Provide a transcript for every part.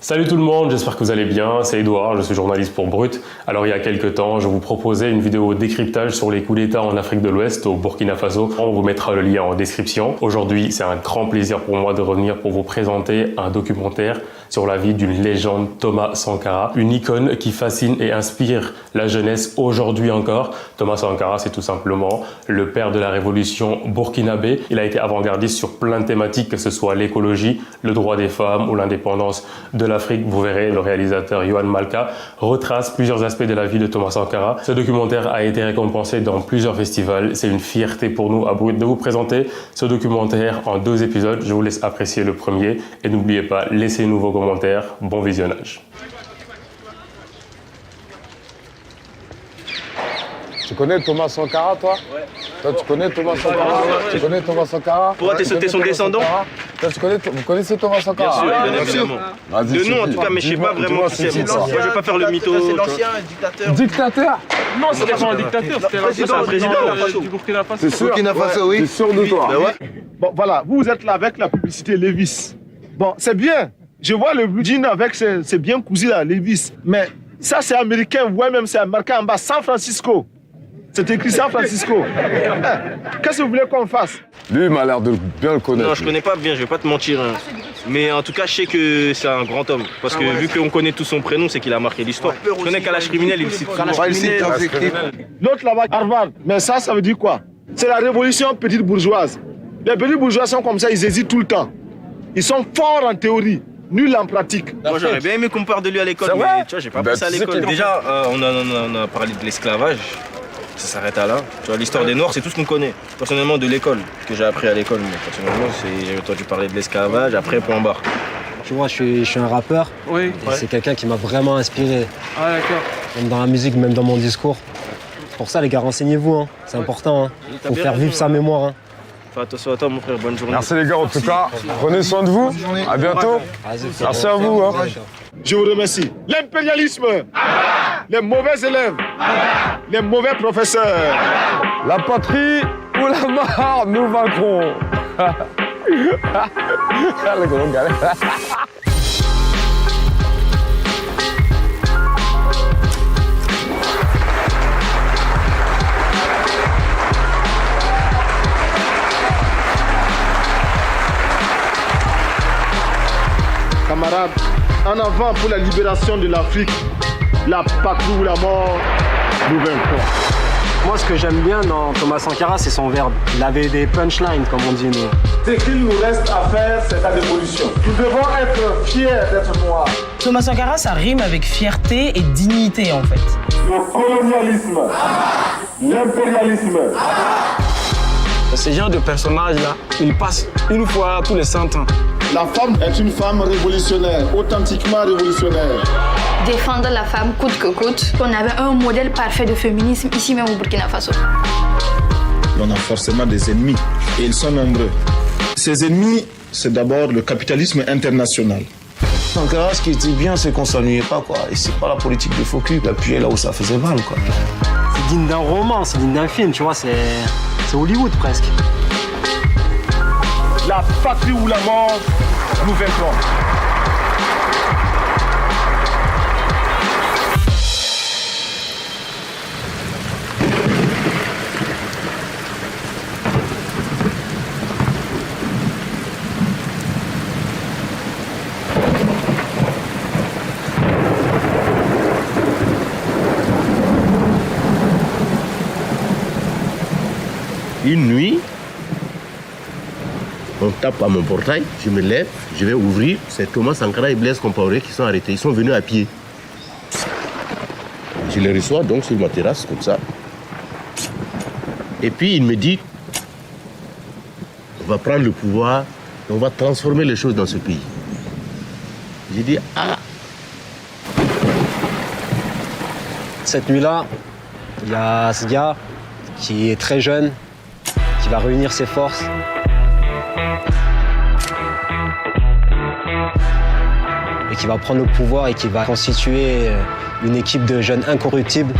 Salut tout le monde, j'espère que vous allez bien, c'est Edouard, je suis journaliste pour Brut. Alors il y a quelques temps, je vous proposais une vidéo décryptage sur les coups d'État en Afrique de l'Ouest, au Burkina Faso. On vous mettra le lien en description. Aujourd'hui, c'est un grand plaisir pour moi de revenir pour vous présenter un documentaire sur la vie d'une légende, Thomas Sankara, une icône qui fascine et inspire la jeunesse aujourd'hui encore. Thomas Sankara, c'est tout simplement le père de la révolution burkinabé. Il a été avant-gardiste sur plein de thématiques, que ce soit l'écologie, le droit des femmes ou l'indépendance de l'Afrique. Vous verrez, le réalisateur Yohan Malka retrace plusieurs aspects de la vie de Thomas Sankara. Ce documentaire a été récompensé dans plusieurs festivals. C'est une fierté pour nous à Brut de vous présenter ce documentaire en 2 épisodes. Je vous laisse apprécier le premier et n'oubliez pas, laissez-nous vos commentaires. Bon visionnage. Tu connais Thomas Sankara, toi? Ouais. Toi, tu connais Thomas Sankara? Tu connais Thomas Sankara? Pourquoi t'es son descendant? Toi, vous connaissez Thomas Sankara? Bien sûr, évidemment. De nom en tout cas, mais je sais pas vraiment qui c'est. Moi, je vais pas faire le mytho. C'est l'ancien dictateur. Dictateur? Non, c'était pas un dictateur, c'était un président du Burkina Faso. T'es sûr? Burkina Faso, oui. T'es sûr de toi? Bon, voilà, vous êtes là avec la publicité Levi's. Bon, c'est bien. Je vois le blue jean avec ses bien cousus là, Levi's. Mais ça, c'est américain, ouais, même c'est marqué en bas, San Francisco. C'est écrit San Francisco. Qu'est-ce que vous voulez qu'on fasse? Lui, il m'a l'air de bien le connaître. Non, je connais pas bien, je vais pas te mentir. Hein. Mais en tout cas, je sais que c'est un grand homme. Parce que vu qu'on connaît tout son prénom, c'est qu'il a marqué l'histoire. Je connais Kalash criminel, il cite souvent. L'autre là-bas, Harvard. Mais ça veut dire quoi? C'est la révolution petite bourgeoise. Les petits bourgeois sont comme ça, ils hésitent tout le temps. Ils sont forts en théorie, nuls en pratique. Moi, j'aurais bien aimé qu'on parle de lui à l'école, mais tu vois, j'ai pas pensé à l'école. Déjà, on a parlé de l'esclavage. Ça s'arrête à là. Tu vois, l'histoire des Noirs, c'est tout ce qu'on connaît. Personnellement, de l'école, que j'ai appris à l'école. Mais personnellement, j'ai entendu parler de l'esclavage, après, point barre. Tu vois, je suis un rappeur. Oui. Et c'est quelqu'un qui m'a vraiment inspiré. Ah, d'accord. Même dans la musique, même dans mon discours. Pour ça, les gars, renseignez-vous. Hein. C'est important. Hein. Faut faire vivre sa mémoire. Hein. Fais attention à toi, mon frère. Bonne journée. Merci les gars, en tout cas. Prenez soin de vous. À bientôt. Merci à vous. Hein. Je vous remercie. L'impérialisme, les mauvais élèves, les mauvais professeurs. La patrie ou la mort, nous vaincrons. Le gros gars. Camarades, en avant pour la libération de l'Afrique, la patrie ou la mort, nous vaincrons. Moi, ce que j'aime bien dans Thomas Sankara, c'est son verbe. Il avait des punchlines, comme on dit nous. Ce qu'il nous reste à faire, c'est la révolution. Nous devons être fiers d'être noirs. Thomas Sankara, ça rime avec fierté et dignité, en fait. Le colonialisme, l'impérialisme. Ces genres de personnages-là, ils passent une fois tous les 100 ans. La femme est une femme révolutionnaire, authentiquement révolutionnaire. Défendre la femme coûte que coûte. On avait un modèle parfait de féminisme ici même au Burkina Faso. On a forcément des ennemis et ils sont nombreux. Ces ennemis, c'est d'abord le capitalisme international. Sankara, ce qui était bien, c'est qu'on s'ennuyait pas, quoi. Et c'est pas la politique de faux cul, d'appuyer là où ça faisait mal, quoi. C'est digne d'un roman, c'est digne d'un film, tu vois, c'est Hollywood presque. La patrie ou la mort, nous vaincrons. Une nuit, on tape à mon portail, je me lève, je vais ouvrir. C'est Thomas Sankara et Blaise Compaoré qui sont arrêtés. Ils sont venus à pied. Je les reçois donc sur ma terrasse, comme ça. Et puis il me dit, on va prendre le pouvoir, on va transformer les choses dans ce pays. J'ai dit, ah. Cette nuit-là, il y a ce gars qui est très jeune, qui va réunir ses forces. Et qui va prendre le pouvoir et qui va constituer une équipe de jeunes incorruptibles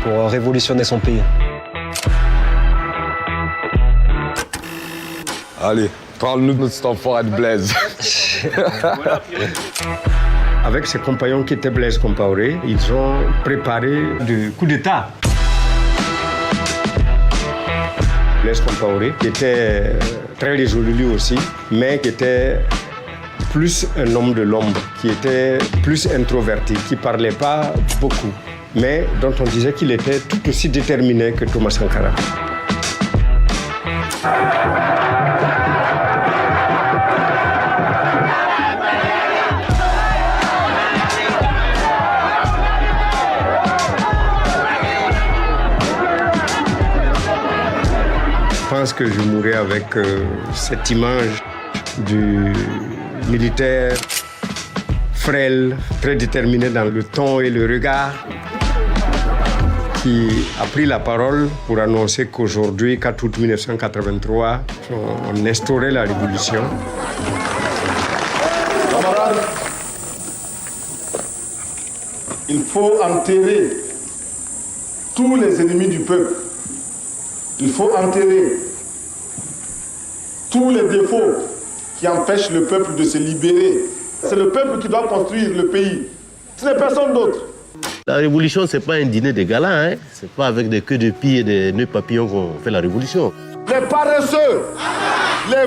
pour révolutionner son pays. Allez, parle-nous de cet enfoiré de Blaise. avec ses compagnons qui étaient Blaise Compaoré, ils ont préparé le coup d'État. Blaise Compaoré, qui était très résolu lui aussi, mais qui était plus un homme de l'ombre, qui était plus introverti, qui ne parlait pas beaucoup, mais dont on disait qu'il était tout aussi déterminé que Thomas Sankara. Je pense que je mourrai avec cette image du militaire frêle, très déterminé dans le ton et le regard, qui a pris la parole pour annoncer qu'aujourd'hui, 4 août 1983, on instaurait la révolution. Camarades, il faut enterrer tous les ennemis du peuple. Il faut enterrer tous les défauts qui empêchent le peuple de se libérer. C'est le peuple qui doit construire le pays. Ce n'est personne d'autre. La révolution, ce n'est pas un dîner de gala. Hein? Ce n'est pas avec des queues de pied et des nœuds papillons qu'on fait la révolution. Les paresseux, les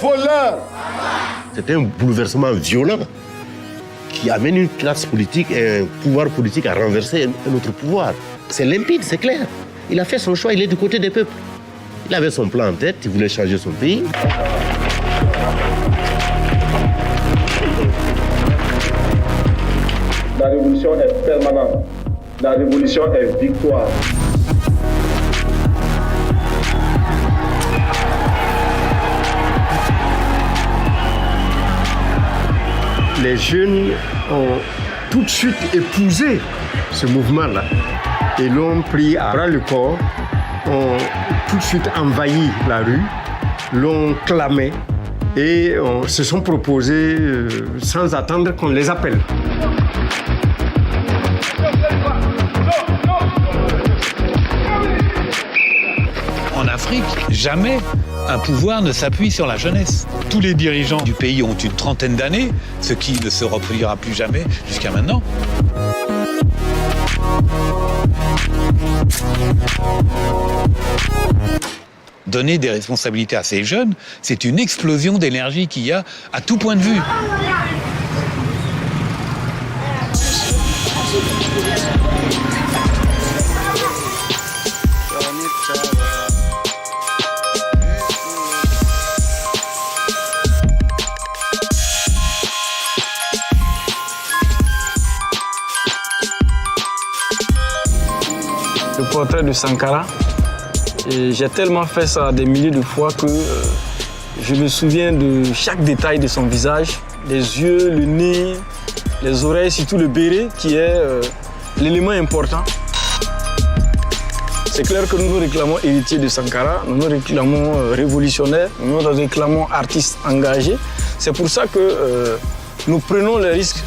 voleurs. C'est un bouleversement violent qui amène une classe politique et un pouvoir politique à renverser un autre pouvoir. C'est limpide, c'est clair. Il a fait son choix, il est du côté des peuples. Il avait son plan en tête, il voulait changer son pays. La révolution est permanente. La révolution est victoire. Les jeunes ont tout de suite épousé ce mouvement-là et l'ont pris à bras le corps, ont tout de suite envahi la rue, l'ont clamé et se sont proposés sans attendre qu'on les appelle. En Afrique, jamais un pouvoir ne s'appuie sur la jeunesse. Tous les dirigeants du pays ont une trentaine d'années, ce qui ne se reproduira plus jamais jusqu'à maintenant. Donner des responsabilités à ces jeunes, c'est une explosion d'énergie qu'il y a à tout point de vue. Le portrait de Sankara, et j'ai tellement fait ça des milliers de fois que je me souviens de chaque détail de son visage, les yeux, le nez, les oreilles, surtout le béret qui est l'élément important. C'est clair que nous nous réclamons héritiers de Sankara, nous nous réclamons révolutionnaires, nous nous réclamons artistes engagés. C'est pour ça que nous prenons le risque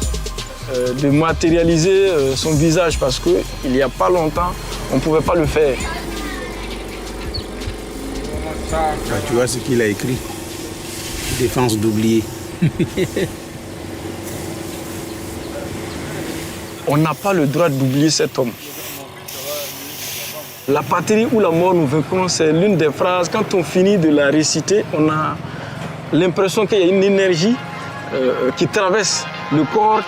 de matérialiser son visage parce qu'il n'y a pas longtemps, on ne pouvait pas le faire. Tu vois ce qu'il a écrit? Défense d'oublier. On n'a pas le droit d'oublier cet homme. La patrie ou la mort nous vaincrons, c'est l'une des phrases. Quand on finit de la réciter, on a l'impression qu'il y a une énergie qui traverse le corps.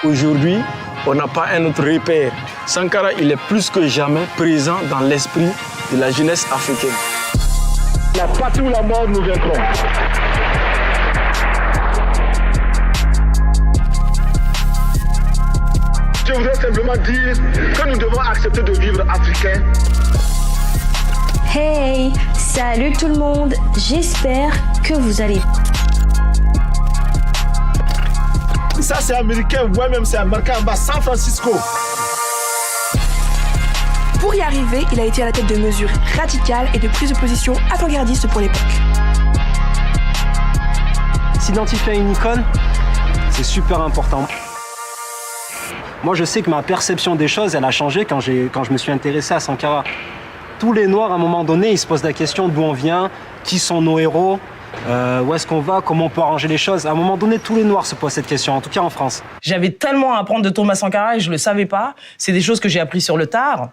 Aujourd'hui, on n'a pas un autre repère. Sankara, il est plus que jamais présent dans l'esprit de la jeunesse africaine. La patrie ou la mort nous vaincrons. Je voudrais simplement dire que nous devons accepter de vivre africain. Hey, salut tout le monde, j'espère que vous allez. Ça c'est américain, ouais même c'est américain en bas, San Francisco. Pour y arriver, il a été à la tête de mesures radicales et de prises de position avant-gardistes pour l'époque. S'identifier à une icône, c'est super important. Moi, je sais que ma perception des choses, elle a changé quand je me suis intéressé à Sankara. Tous les Noirs, à un moment donné, ils se posent la question d'où on vient, qui sont nos héros. Où est-ce qu'on va? Comment on peut arranger les choses? À un moment donné, tous les Noirs se posent cette question, en tout cas en France. J'avais tellement à apprendre de Thomas Sankara et je le savais pas. C'est des choses que j'ai appris sur le tard.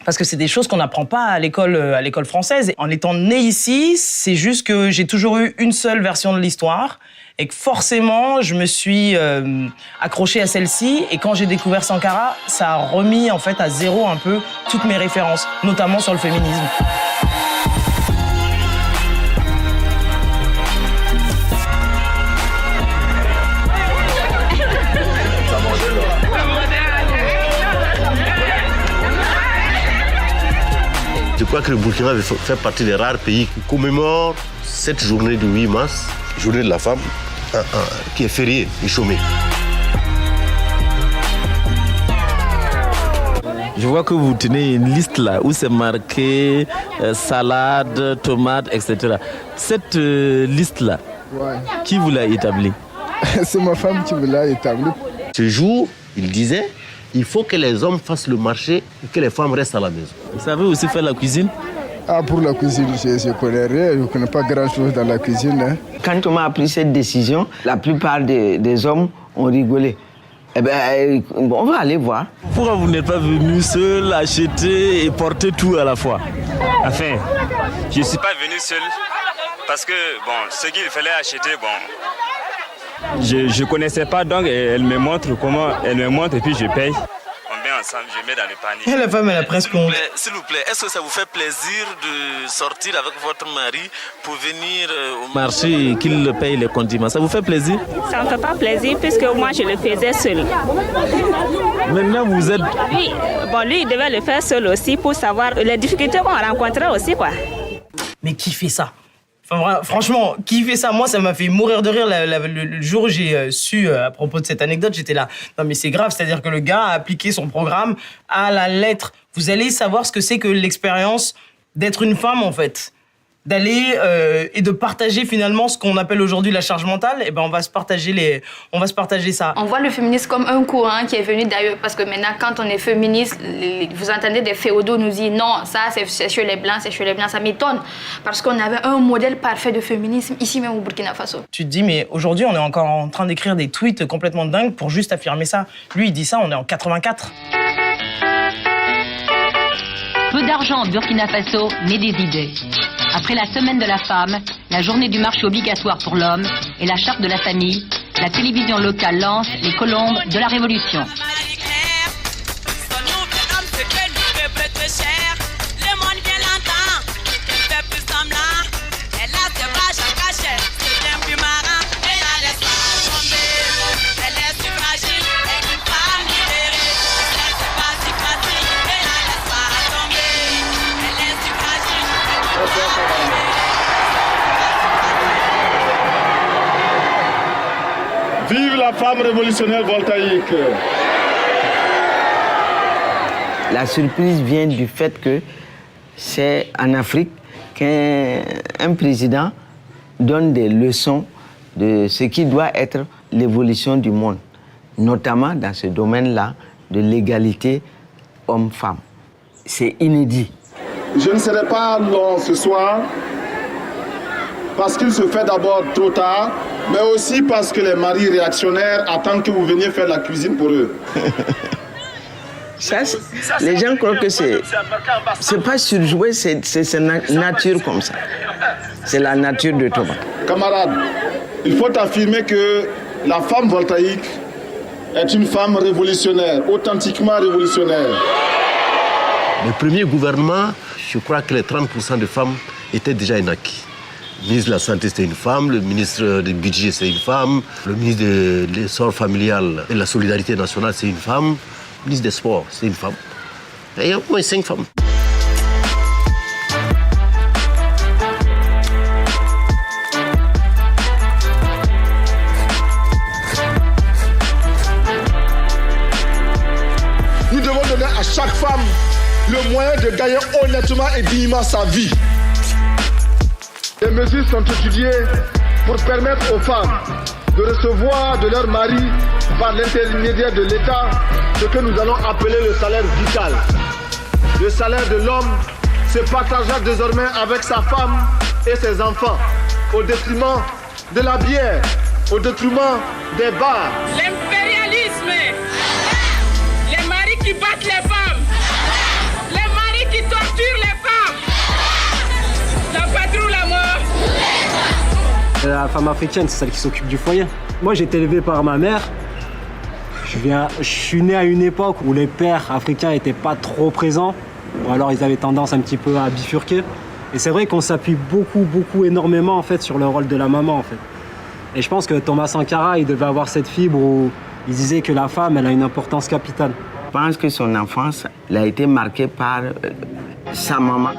Parce que c'est des choses qu'on n'apprend pas à l'école française. Et en étant né ici, c'est juste que j'ai toujours eu une seule version de l'histoire et que forcément, je me suis accroché à celle-ci. Et quand j'ai découvert Sankara, ça a remis en fait à zéro un peu toutes mes références, notamment sur le féminisme. Je crois que le Burkina fait partie des rares pays qui commémorent cette journée du 8 mars, journée de la femme, qui est fériée et chômée. Je vois que vous tenez une liste là où c'est marqué salade, tomates, etc. Cette liste là, qui vous l'a établie? C'est ma femme qui me l'a établie. Ce jour, il disait, il faut que les hommes fassent le marché et que les femmes restent à la maison. Vous savez aussi faire la cuisine? Pour la cuisine, je ne connais rien, je ne connais pas grand-chose dans la cuisine. Hein. Quand on m'a pris cette décision, la plupart des hommes ont rigolé. Eh bien, on va aller voir. Pourquoi vous n'êtes pas venu seul acheter et porter tout à la fois? Enfin, je ne suis pas venu seul parce que, ce qu'il fallait acheter, je ne connaissais pas, donc elle me montre et puis je paye. On met ensemble, je mets dans le panier. Et la femme, elle a presque honte. S'il vous plaît, est-ce que ça vous fait plaisir de sortir avec votre mari pour venir au marché et qu'il paye les condiments? Ça vous fait plaisir? Ça ne me fait pas plaisir puisque moi je le faisais seul. Maintenant vous êtes... Lui, il devait le faire seul aussi pour savoir les difficultés qu'on rencontrait aussi, quoi. Mais qui fait ça? Enfin, franchement, qui fait ça? Moi, ça m'a fait mourir de rire le jour où j'ai su à propos de cette anecdote. J'étais là, non mais c'est grave, c'est-à-dire que le gars a appliqué son programme à la lettre. Vous allez savoir ce que c'est que l'expérience d'être une femme, en fait. D'aller et de partager finalement ce qu'on appelle aujourd'hui la charge mentale. Et ben on va se partager ça. On voit le féminisme comme un courant qui est venu d'ailleurs, parce que maintenant quand on est féministe, vous entendez des féodaux nous dire non, ça c'est chez les blancs, ça m'étonne parce qu'on avait un modèle parfait de féminisme ici même au Burkina Faso. Tu te dis mais aujourd'hui on est encore en train d'écrire des tweets complètement dingues pour juste affirmer ça. Lui il dit ça, on est en 84. Peu d'argent au Burkina Faso, mais des idées. Après la semaine de la femme, la journée du marché obligatoire pour l'homme et la charte de la famille, la télévision locale lance les colombes de la Révolution. Vive la femme révolutionnaire voltaïque! La surprise vient du fait que c'est en Afrique qu'un président donne des leçons de ce qui doit être l'évolution du monde, notamment dans ce domaine-là de l'égalité homme-femme. C'est inédit. Je ne serai pas long ce soir parce qu'il se fait d'abord trop tard, mais aussi parce que les maris réactionnaires attendent que vous veniez faire la cuisine pour eux. Ça, les gens croient que c'est pas surjoué, c'est nature comme ça. C'est la nature de Thomas. Camarades, il faut affirmer que la femme voltaïque est une femme révolutionnaire, authentiquement révolutionnaire. Le premier gouvernement, je crois que les 30% de femmes étaient déjà inacquis. Le ministre de la Santé, c'était une femme, le ministre du Budget, c'est une femme, le ministre de l'Essor familial et de la Solidarité nationale, c'est une femme, le ministre des Sports, c'est une femme. Et il y a au moins 5 femmes. Nous devons donner à chaque femme le moyen de gagner honnêtement et dignement sa vie. Les mesures sont étudiées pour permettre aux femmes de recevoir de leur mari, par l'intermédiaire de l'État, ce que nous allons appeler le salaire vital. Le salaire de l'homme se partagera désormais avec sa femme et ses enfants. au détriment de la bière, au détriment des bars. L'impérialisme, les maris qui battent les femmes, les maris qui torturent les femmes, la patrouille, la mort. La femme africaine, c'est celle qui s'occupe du foyer. Moi, j'ai été élevé par ma mère. Je suis né à une époque où les pères africains n'étaient pas trop présents, ou alors ils avaient tendance un petit peu à bifurquer. Et c'est vrai qu'on s'appuie beaucoup, énormément en fait sur le rôle de la maman en fait. Et je pense que Thomas Sankara, il devait avoir cette fibre où il disait que la femme, elle a une importance capitale. Je pense que son enfance, elle a été marquée par sa maman.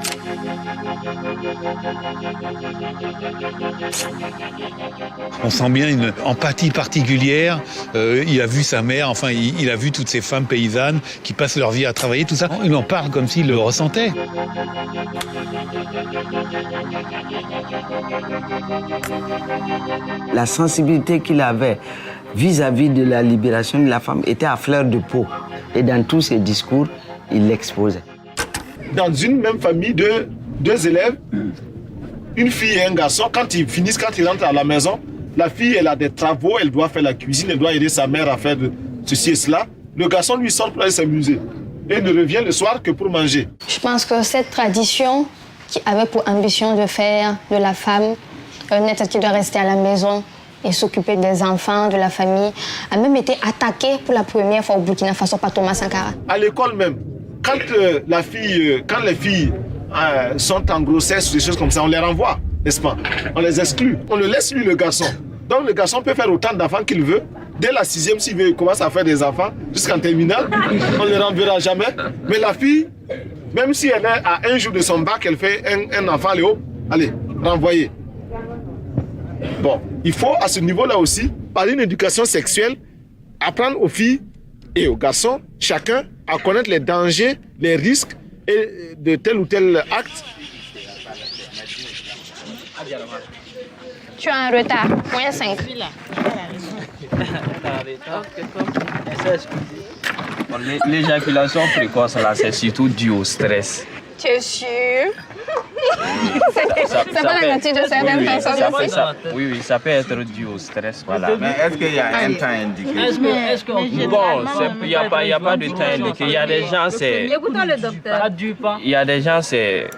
On sent bien une empathie particulière. Il a vu sa mère, enfin, il a vu toutes ces femmes paysannes qui passent leur vie à travailler, tout ça. Il en parle comme s'il le ressentait. La sensibilité qu'il avait vis-à-vis de la libération de la femme était à fleur de peau. Et dans tous ses discours, il l'exposait. Dans une même famille de deux élèves, une fille et un garçon, quand ils finissent, quand ils rentrent à la maison, la fille, elle a des travaux, elle doit faire la cuisine, elle doit aider sa mère à faire ceci et cela. Le garçon, lui, sort pour aller s'amuser et ne revient le soir que pour manger. Je pense que cette tradition qui avait pour ambition de faire de la femme un être qui doit rester à la maison et s'occuper des enfants, de la famille, a même été attaquée pour la première fois au Burkina Faso par Thomas Sankara. À l'école même, quand les filles sont en grossesse ou des choses comme ça, on les renvoie, n'est-ce pas? On les exclut. On le laisse lui, le garçon. Donc le garçon peut faire autant d'enfants qu'il veut. Dès la 6e, s'il veut, il commence à faire des enfants jusqu'en terminale. On ne les renverra jamais. Mais la fille, même si elle est à un jour de son bac, elle fait un enfant, allez, renvoyer. Bon, il faut à ce niveau-là aussi, par une éducation sexuelle, apprendre aux filles et aux garçons, chacun, à connaître les dangers, les risques et de tel ou tel acte. Tu as un retard, moins 5. L'éjaculation précoce, là, c'est surtout dû au stress. Tu es sûr? C'est pas la nature de certaines personnes aussi? Oui, ça peut être dû au stress. Voilà. Mais est-ce qu'il y a un temps indiqué? Bon, il n'y a pas de temps indiqué. Il y a des gens, c'est... Écoutons le docteur. Il y a des gens, c'est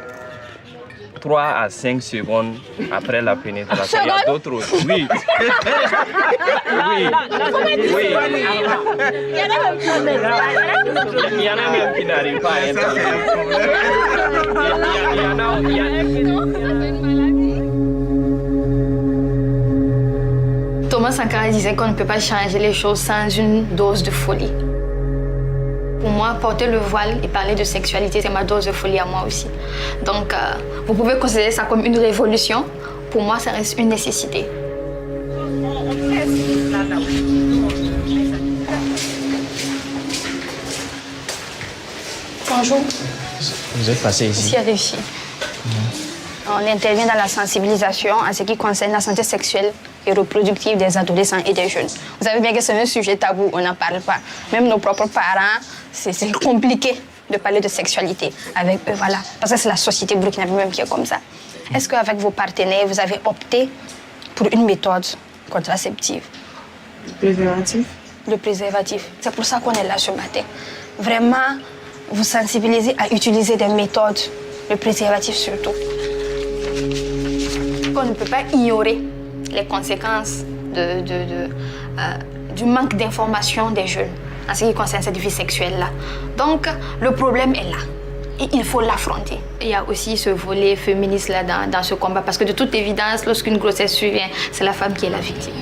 3 à 5 secondes après la pénétration. Il y a d'autres aussi. Oui. Oui. Il y en a même qui n'arrivent pas à entrer. Thomas Sankara disait qu'on ne peut pas changer les choses sans une dose de folie. Pour moi, porter le voile et parler de sexualité, c'est ma dose de folie à moi aussi. Donc, vous pouvez considérer ça comme une révolution. Pour moi, ça reste une nécessité. Bonjour. Vous êtes passé ici? Ici, il y a des filles. On intervient dans la sensibilisation en ce qui concerne la santé sexuelle et reproductive des adolescents et des jeunes. Vous savez bien que c'est un sujet tabou, on n'en parle pas. Même nos propres parents, c'est compliqué de parler de sexualité avec eux, voilà. Parce que c'est la société burkinabé même qui est comme ça. Est-ce qu'avec vos partenaires, vous avez opté pour une méthode contraceptive? Le préservatif? Le préservatif. C'est pour ça qu'on est là ce matin. Vraiment, vous sensibiliser à utiliser des méthodes, le préservatif surtout. On ne peut pas ignorer les conséquences du manque d'information des jeunes en ce qui concerne cette vie sexuelle-là. Donc, le problème est là et il faut l'affronter. Il y a aussi ce volet féministe-là dans ce combat parce que de toute évidence, lorsqu'une grossesse survient, c'est la femme qui est la victime.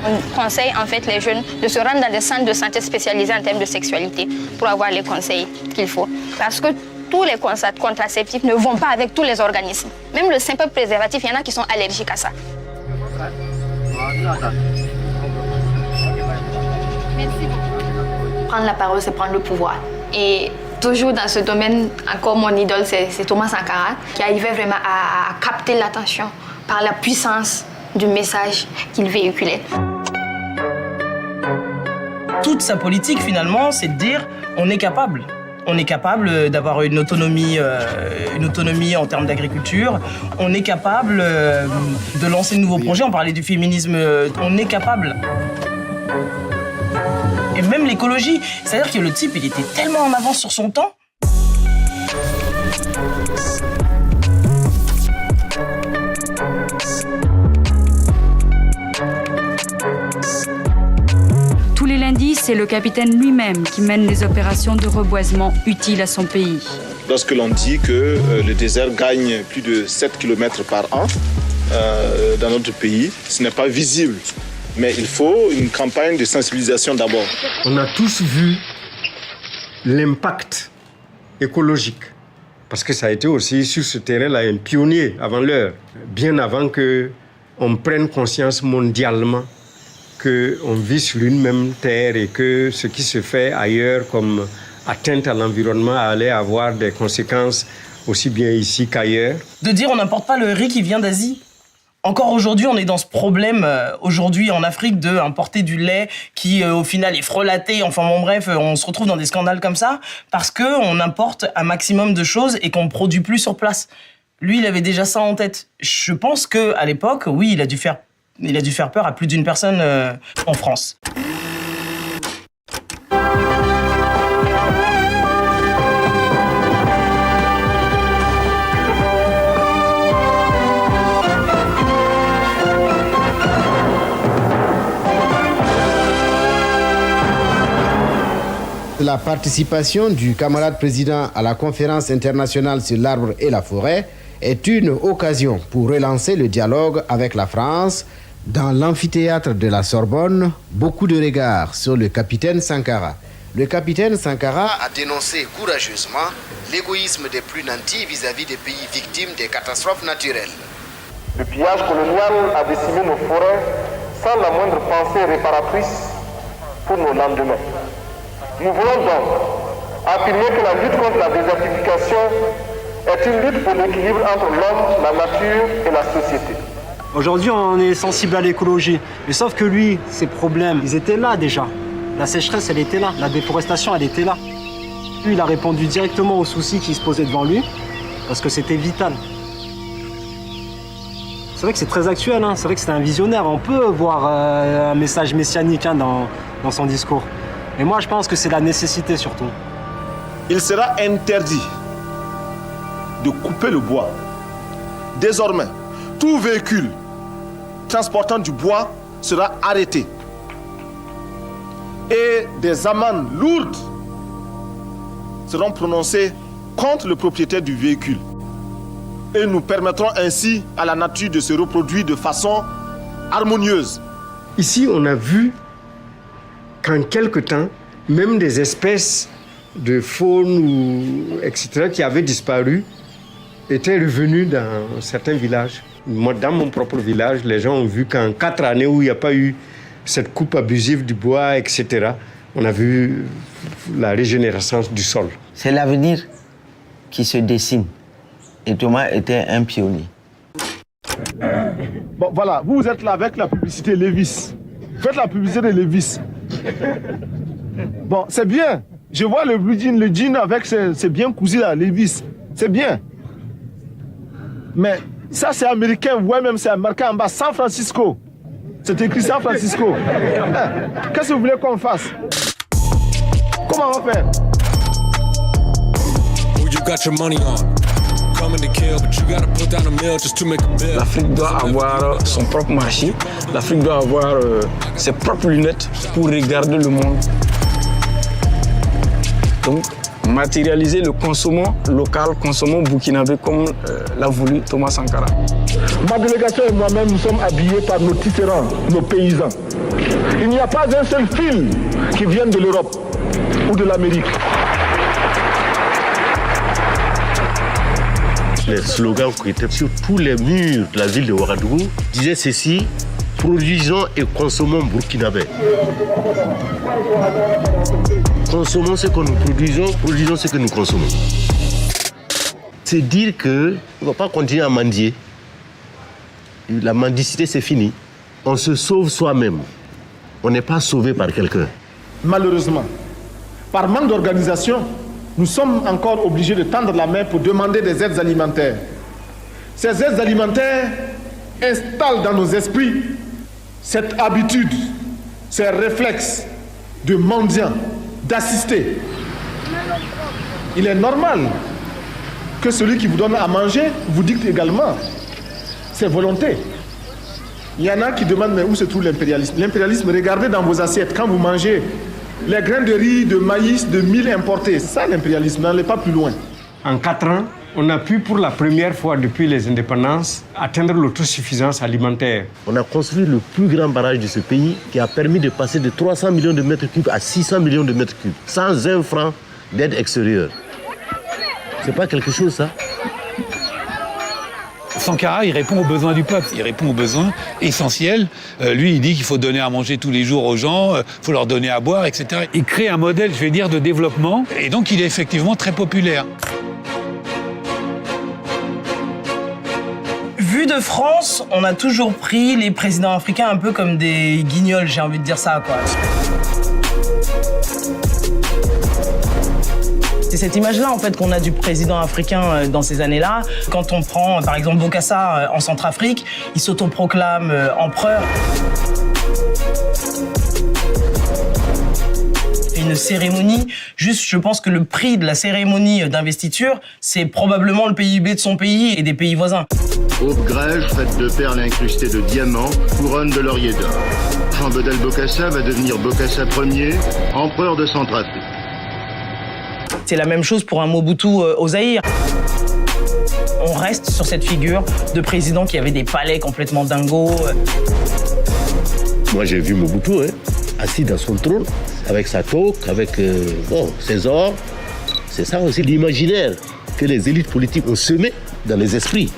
On conseille en fait les jeunes de se rendre dans des centres de santé spécialisés en termes de sexualité pour avoir les conseils qu'il faut. Parce que tous les contraceptifs ne vont pas avec tous les organismes. Même le simple préservatif, il y en a qui sont allergiques à ça. Prendre la parole, c'est prendre le pouvoir. Et toujours dans ce domaine, encore mon idole, c'est Thomas Sankara, qui arrivait vraiment à capter l'attention par la puissance du message qu'il véhiculait. Toute sa politique, finalement, c'est de dire on est capable. On est capable d'avoir une autonomie en termes d'agriculture. On est capable de lancer de nouveaux projets. On parlait du féminisme. On est capable. Et même l'écologie. C'est-à-dire que le type, il était tellement en avance sur son temps. Tous les lundis, c'est le capitaine lui-même qui mène les opérations de reboisement utiles à son pays. Lorsque l'on dit que le désert gagne plus de 7 km par an dans notre pays, ce n'est pas visible. Mais il faut une campagne de sensibilisation d'abord. On a tous vu l'impact écologique. Parce que ça a été aussi sur ce terrain-là un pionnier avant l'heure. Bien avant qu'on prenne conscience mondialement qu'on vit sur une même terre et que ce qui se fait ailleurs comme atteinte à l'environnement allait avoir des conséquences aussi bien ici qu'ailleurs. De dire on n'importe pas le riz qui vient d'Asie. Encore aujourd'hui, on est dans ce problème, aujourd'hui en Afrique, d'importer du lait qui, au final, est frelaté. Enfin bon, bref, on se retrouve dans des scandales comme ça parce qu'on importe un maximum de choses et qu'on ne produit plus sur place. Lui, il avait déjà ça en tête. Je pense qu'à l'époque, oui, il a dû faire peur à plus d'une personne en France. La participation du camarade président à la conférence internationale sur l'arbre et la forêt est une occasion pour relancer le dialogue avec la France. Dans l'amphithéâtre de la Sorbonne, beaucoup de regards sur le capitaine Sankara. Le capitaine Sankara a dénoncé courageusement l'égoïsme des plus nantis vis-à-vis des pays victimes des catastrophes naturelles. Le pillage colonial a décimé nos forêts sans la moindre pensée réparatrice pour nos lendemains. Nous voulons donc affirmer que la lutte contre la désertification est une lutte pour l'équilibre entre l'homme, la nature et la société. Aujourd'hui, on est sensible à l'écologie. Mais sauf que lui, ses problèmes, ils étaient là déjà. La sécheresse, elle était là. La déforestation, elle était là. Lui, il a répondu directement aux soucis qui se posaient devant lui parce que c'était vital. C'est vrai que c'est très actuel, hein. C'est vrai que c'était un visionnaire. On peut voir un message messianique dans son discours. Et moi, je pense que c'est la nécessité surtout. Il sera interdit de couper le bois. Désormais, tout véhicule transportant du bois sera arrêté. Et des amendes lourdes seront prononcées contre le propriétaire du véhicule. Et nous permettrons ainsi à la nature de se reproduire de façon harmonieuse. Ici, on a vu qu'en quelque temps, même des espèces de faune, etc., qui avaient disparu, étaient revenues dans certains villages. Moi, dans mon propre village, les gens ont vu qu'en 4 années où il n'y a pas eu cette coupe abusive du bois, etc., on a vu la régénérescence du sol. C'est l'avenir qui se dessine. Et Thomas était un pionnier. Bon, voilà, vous êtes là avec la publicité Levi's. Faites la publicité de Levi's. Bon, c'est bien. Je vois le jean avec ses bien cousus là, Levi's. C'est bien. Mais ça, c'est américain. Ouais, même c'est marqué en bas, San Francisco. C'est écrit San Francisco. Qu'est-ce que vous voulez qu'on fasse? Comment on va faire? L'Afrique doit avoir son propre marché. L'Afrique doit avoir ses propres lunettes pour regarder le monde. Donc, matérialiser le consommant local, consommant burkinabé comme l'a voulu Thomas Sankara. Ma délégation et moi-même, nous sommes habillés par nos tisserands, nos paysans. Il n'y a pas un seul fil qui vienne de l'Europe ou de l'Amérique. Les slogans qui étaient sur tous les murs de la ville de Ouagadougou disaient ceci: produisons et consommons burkinabé. Consommons ce que nous produisons, produisons ce que nous consommons. C'est dire qu'on ne va pas continuer à mendier. La mendicité, c'est fini. On se sauve soi-même. On n'est pas sauvé par quelqu'un. Malheureusement, par manque d'organisation, nous sommes encore obligés de tendre la main pour demander des aides alimentaires. Ces aides alimentaires installent dans nos esprits cette habitude, ces réflexes de mendiant, d'assister. Il est normal que celui qui vous donne à manger vous dicte également ses volontés. Il y en a qui demandent mais où se trouve l'impérialisme? L'impérialisme, regardez dans vos assiettes, quand vous mangez les grains de riz, de maïs, de mil importés. C'est ça l'impérialisme, n'allez pas plus loin. En 4 ans, on a pu pour la première fois depuis les indépendances atteindre l'autosuffisance alimentaire. On a construit le plus grand barrage de ce pays qui a permis de passer de 300 millions de mètres cubes à 600 millions de mètres cubes, sans un franc d'aide extérieure. C'est pas quelque chose, ça? Sankara, il répond aux besoins du peuple, il répond aux besoins essentiels. Lui, il dit qu'il faut donner à manger tous les jours aux gens, il faut leur donner à boire, etc. Il crée un modèle, je vais dire, de développement, et donc il est effectivement très populaire. Vu de France, on a toujours pris les présidents africains un peu comme des guignols, j'ai envie de dire ça, quoi. C'est cette image-là, en fait, qu'on a du président africain dans ces années-là. Quand on prend, par exemple, Bokassa en Centrafrique, il s'autoproclame empereur. Une cérémonie, juste, je pense que le prix de la cérémonie d'investiture, c'est probablement le PIB de son pays et des pays voisins. Haute grège, faite de perles incrustées de diamants, couronne de laurier d'or. Jean Bedel Bokassa va devenir Bokassa Ier, empereur de Centrafrique. C'est la même chose pour un Mobutu au Zaïre. On reste sur cette figure de président qui avait des palais complètement dingos. Moi, j'ai vu Mobutu, assis dans son trône, avec sa toque, avec ses ors. C'est ça aussi l'imaginaire que les élites politiques ont semé dans les esprits.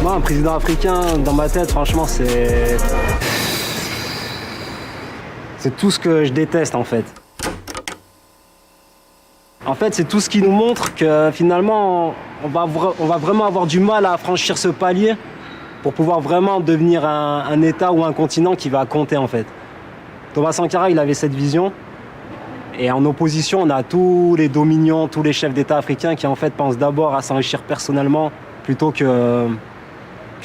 Moi, un président africain, dans ma tête, franchement, c'est tout ce que je déteste, en fait. En fait, c'est tout ce qui nous montre que, finalement, on va vraiment avoir du mal à franchir ce palier pour pouvoir vraiment devenir un État ou un continent qui va compter, en fait. Thomas Sankara, il avait cette vision. Et en opposition, on a tous les dominions, tous les chefs d'État africains qui, en fait, pensent d'abord à s'enrichir personnellement plutôt que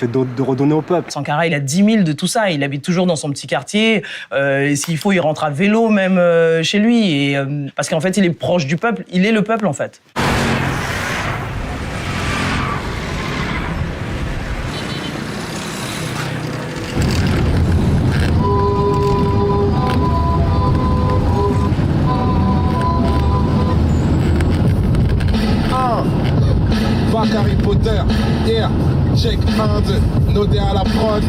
de redonner au peuple. Sankara, il a 10 000 de tout ça. Il habite toujours dans son petit quartier. S'il faut, il rentre à vélo même chez lui. Et, parce qu'en fait, il est proche du peuple. Il est le peuple, en fait. Harry Potter, yeah, check 1, 2, nodé à la prod,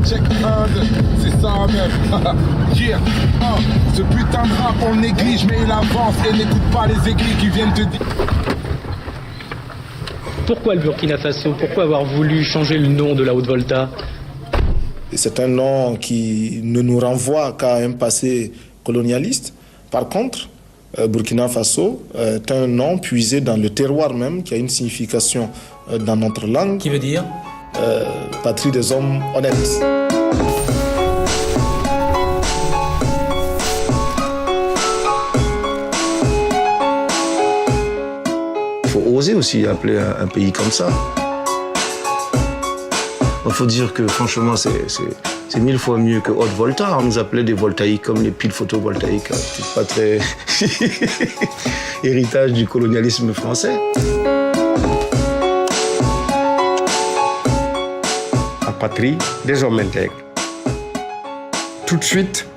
check 1, 2, c'est ça même, yeah, ce putain de rap on le néglige mais il avance et n'écoute pas les aiguilles qui viennent te dire. Pourquoi le Burkina Faso? Pourquoi avoir voulu changer le nom de la Haute-Volta? C'est un nom qui ne nous renvoie qu'à un passé colonialiste. Par contre, Burkina Faso est un nom puisé dans le terroir même, qui a une signification dans notre langue. Qui veut dire patrie des hommes honnêtes. Il faut oser aussi appeler un pays comme ça. Il faut dire que franchement, c'est 1000 fois mieux que Haute-Volta. On nous appelait des voltaïques comme les piles photovoltaïques. C'est pas très héritage du colonialisme français. La patrie des hommes intègres. Tout de suite,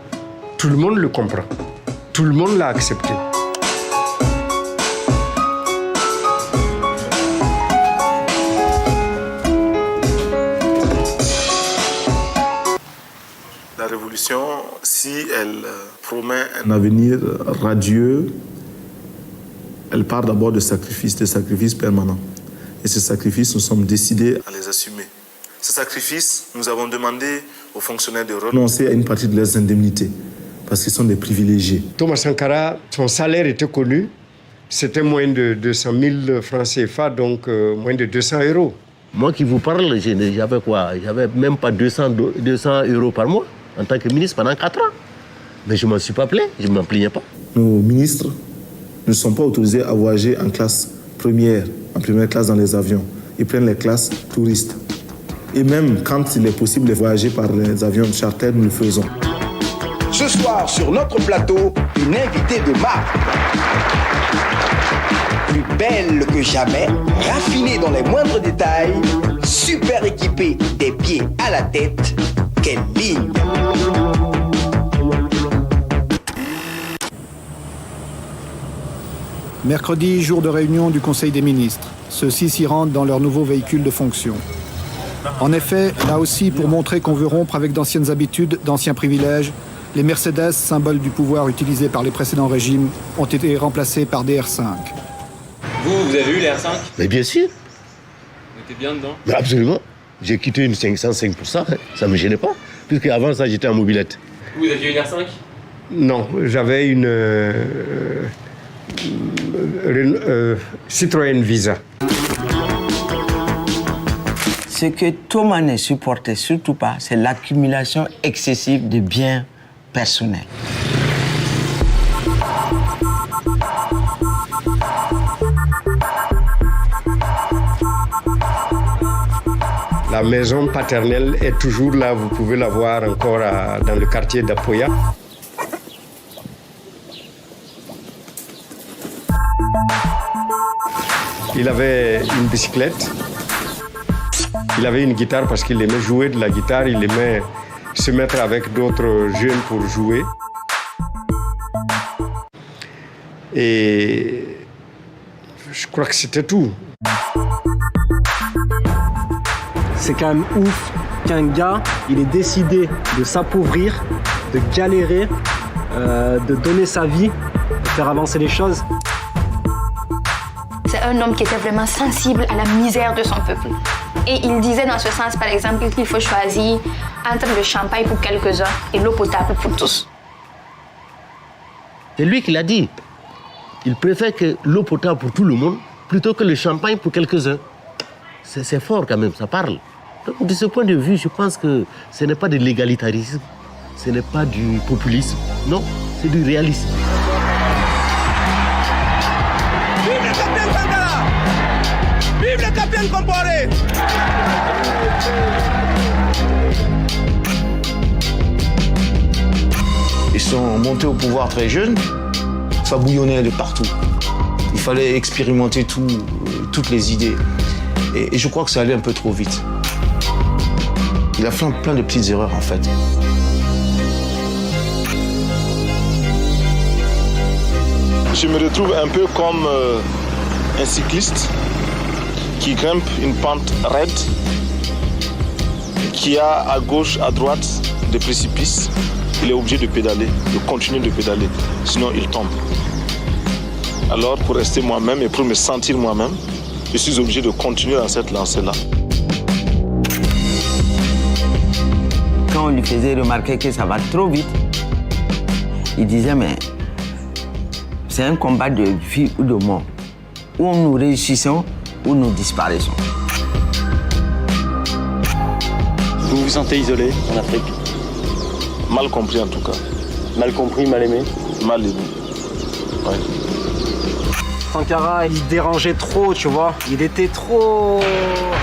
tout le monde le comprend. Tout le monde l'a accepté. La révolution, si elle promet un avenir radieux, elle part d'abord de sacrifices permanents. Et ces sacrifices, nous sommes décidés à les assumer. Ces sacrifices, nous avons demandé aux fonctionnaires de renoncer à une partie de leurs indemnités, parce qu'ils sont des privilégiés. Thomas Sankara, son salaire était connu. C'était moins de 200 000 francs CFA, donc moins de 200 €. Moi qui vous parle, j'avais quoi? J'avais même pas 200 € par mois en tant que ministre pendant 4 ans. Mais je ne m'en suis pas plaint, je ne m'en plaignais pas. Nos ministres ne sont pas autorisés à voyager en classe première, en première classe dans les avions. Ils prennent les classes touristes. Et même quand il est possible de voyager par les avions charter, nous le faisons. Ce soir, sur notre plateau, une invitée de marque. Plus belle que jamais, raffinée dans les moindres détails, super équipée des pieds à la tête, quelle ligne! Mercredi, jour de réunion du Conseil des ministres. Ceux-ci s'y rendent dans leur nouveau véhicule de fonction. En effet, là aussi, pour montrer qu'on veut rompre avec d'anciennes habitudes, d'anciens privilèges, les Mercedes, symbole du pouvoir utilisé par les précédents régimes, ont été remplacés par des R5. Vous avez eu les R5? Mais bien sûr. Vous étiez bien dedans? Mais absolument. J'ai quitté une 505 pour ça, hein. Ça ne me gênait pas. Puisque avant ça, j'étais en mobilette. Vous aviez une R5? Non, j'avais une Citroën Visa. Ce que Thomas ne supportait surtout pas, c'est l'accumulation excessive de biens personnels. La maison paternelle est toujours là, vous pouvez la voir encore dans le quartier d'Apoya. Il avait une bicyclette, il avait une guitare parce qu'il aimait jouer de la guitare, il aimait se mettre avec d'autres jeunes pour jouer. Et je crois que c'était tout. C'est quand même ouf qu'un gars, il ait décidé de s'appauvrir, de galérer, de donner sa vie, de faire avancer les choses. C'est un homme qui était vraiment sensible à la misère de son peuple. Et il disait dans ce sens, par exemple, qu'il faut choisir entre le champagne pour quelques-uns et l'eau potable pour tous. C'est lui qui l'a dit. Il préfère que l'eau potable pour tout le monde plutôt que le champagne pour quelques-uns. C'est fort quand même, ça parle. Donc, de ce point de vue, je pense que ce n'est pas de l'égalitarisme, ce n'est pas du populisme, non, c'est du réalisme. Vive le capitaine Sankara! Vive le capitaine Compaoré! Ils sont montés au pouvoir très jeunes, ça bouillonnait de partout. Il fallait expérimenter toutes les idées. Et je crois que ça allait un peu trop vite. Il a fait plein de petites erreurs en fait. Je me retrouve un peu comme un cycliste qui grimpe une pente raide, qui a à gauche, à droite des précipices. Il est obligé de pédaler, de continuer de pédaler, sinon il tombe. Alors pour rester moi-même et pour me sentir moi-même, je suis obligé de continuer dans cette lancée-là. Quand on lui faisait remarquer que ça va trop vite, il disait mais c'est un combat de vie ou de mort. Ou nous réussissons ou nous disparaissons. Vous vous sentez isolé en Afrique? Mal compris en tout cas. Mal compris, mal aimé? Mal aimé, ouais. Sankara, il dérangeait trop, tu vois. Il était trop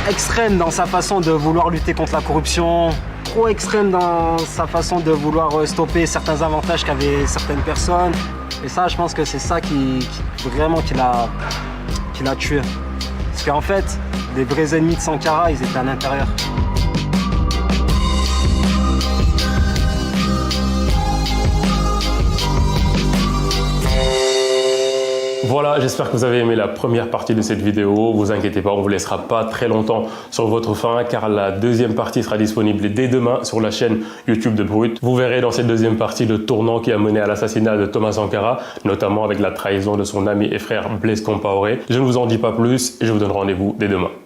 extrême dans sa façon de vouloir lutter contre la corruption, trop extrême dans sa façon de vouloir stopper certains avantages qu'avaient certaines personnes. Et ça, je pense que c'est ça qui l'a tué. Parce qu'en fait, les vrais ennemis de Sankara, ils étaient à l'intérieur. Voilà, j'espère que vous avez aimé la première partie de cette vidéo. Vous inquiétez pas, on ne vous laissera pas très longtemps sur votre faim car la deuxième partie sera disponible dès demain sur la chaîne YouTube de Brut. Vous verrez dans cette deuxième partie le tournant qui a mené à l'assassinat de Thomas Sankara, notamment avec la trahison de son ami et frère Blaise Compaoré. Je ne vous en dis pas plus et je vous donne rendez-vous dès demain.